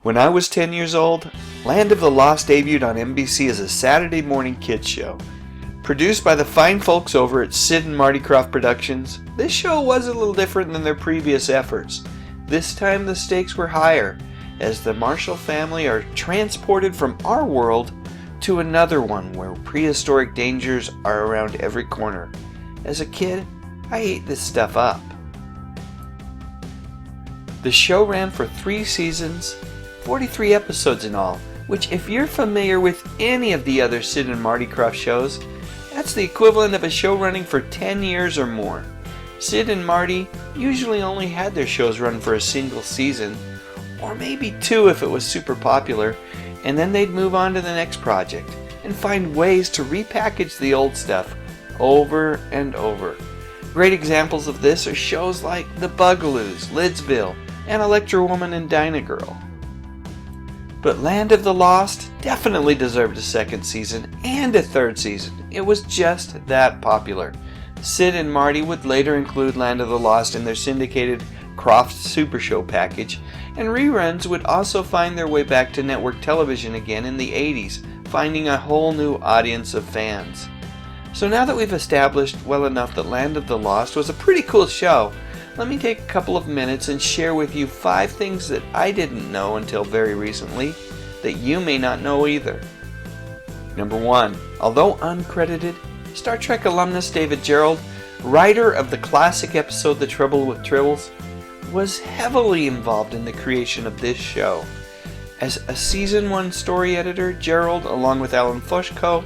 When I was 10 years old, Land of the Lost debuted on NBC as a Saturday morning kids show. Produced by the fine folks over at Sid and Marty Krofft Productions, this show was a little different than their previous efforts. This time the stakes were higher, as the Marshall family are transported from our world to another one where prehistoric dangers are around every corner. As a kid, I ate this stuff up. The show ran for 3 seasons, 43 episodes in all, which if you're familiar with any of the other Sid and Marty Krofft shows, that's the equivalent of a show running for 10 years or more. Sid and Marty usually only had their shows run for a single season, or maybe 2 if it was super popular, and then they'd move on to the next project and find ways to repackage the old stuff over and over. Great examples of this are shows like The Bugaloos, Lidsville, and Electra Woman and Dyna Girl. But Land of the Lost definitely deserved a second season and a third season. It was just that popular. Sid and Marty would later include Land of the Lost in their syndicated Krofft Super Show package, and reruns would also find their way back to network television again in the 80s, finding a whole new audience of fans. So now that we've established well enough that Land of the Lost was a pretty cool show, let me take a couple of minutes and share with you 5 things that I didn't know until very recently that you may not know either. Number 1. Although uncredited, Star Trek alumnus David Gerald, writer of the classic episode The Trouble with Tribbles, was heavily involved in the creation of this show. As a Season 1 story editor, Gerald, along with Alan Foshko,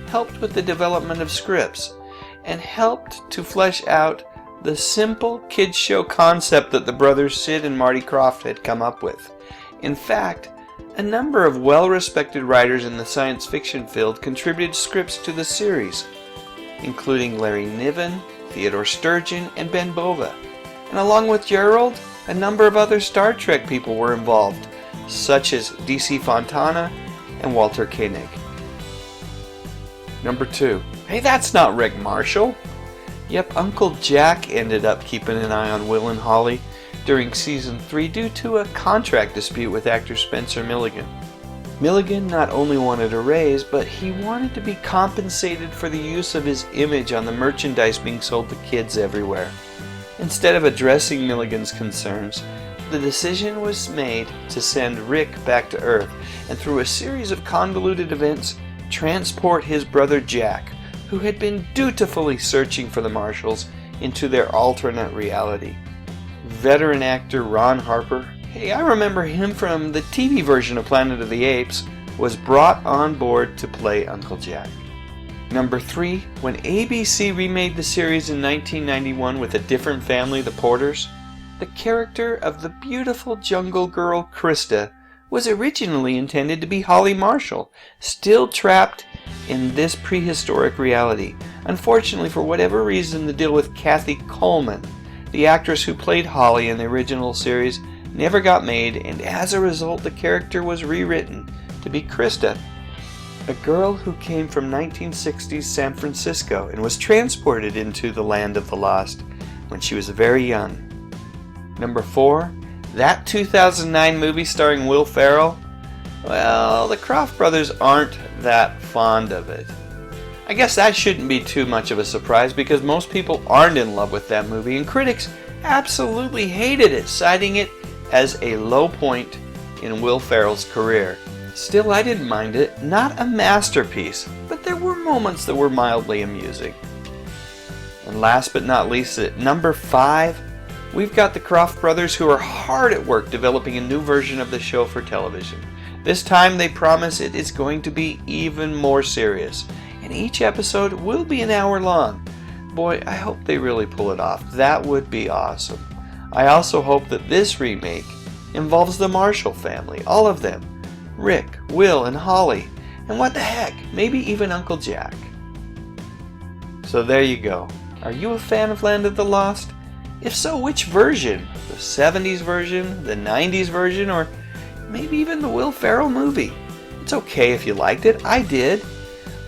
helped with the development of scripts and helped to flesh out the simple kids show concept that the brothers Sid and Marty Krofft had come up with. In fact, a number of well-respected writers in the science fiction field contributed scripts to the series, including Larry Niven, Theodore Sturgeon, and Ben Bova. And along with Gerald, a number of other Star Trek people were involved, such as D.C. Fontana and Walter Koenig. Number 2. Hey, that's not Rick Marshall! Yep, Uncle Jack ended up keeping an eye on Will and Holly during Season 3 due to a contract dispute with actor Spencer Milligan. Milligan not only wanted a raise, but he wanted to be compensated for the use of his image on the merchandise being sold to kids everywhere. Instead of addressing Milligan's concerns, the decision was made to send Rick back to Earth and through a series of convoluted events, transport his brother Jack, who had been dutifully searching for the Marshalls, into their alternate reality. Veteran actor Ron Harper, hey, I remember him from the TV version of Planet of the Apes, was brought on board to play Uncle Jack. Number 3, when ABC remade the series in 1991 with a different family, the Porters, the character of the beautiful jungle girl Krista was originally intended to be Holly Marshall, still trapped in this prehistoric reality. Unfortunately, for whatever reason, the deal with Kathy Coleman, the actress who played Holly in the original series, never got made, and as a result the character was rewritten to be Krista, a girl who came from 1960s San Francisco and was transported into the Land of the Lost when she was very young. Number 4, that 2009 movie starring Will Ferrell, well, the Krofft brothers aren't that fond of it. I guess that shouldn't be too much of a surprise because most people aren't in love with that movie, and critics absolutely hated it, citing it as a low point in Will Ferrell's career. Still, I didn't mind it. Not a masterpiece, but there were moments that were mildly amusing. And last but not least, at number 5, we've got the Krofft brothers, who are hard at work developing a new version of the show for television. This time they promise it is going to be even more serious, and each episode will be an hour long. Boy, I hope they really pull it off. That would be awesome. I also hope that this remake involves the Marshall family, all of them. Rick, Will, and Holly, and what the heck, maybe even Uncle Jack. So there you go. Are you a fan of Land of the Lost? If so, which version? The 70s version, the 90s version, or maybe even the Will Ferrell movie? It's okay if you liked it. I did.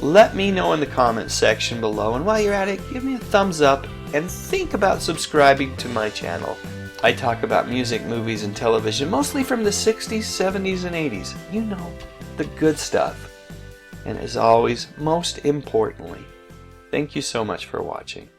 Let me know in the comments section below, and while you're at it, give me a thumbs up and think about subscribing to my channel. I talk about music, movies, and television, mostly from the 60s, 70s, and 80s. You know, the good stuff. And as always, most importantly, thank you so much for watching.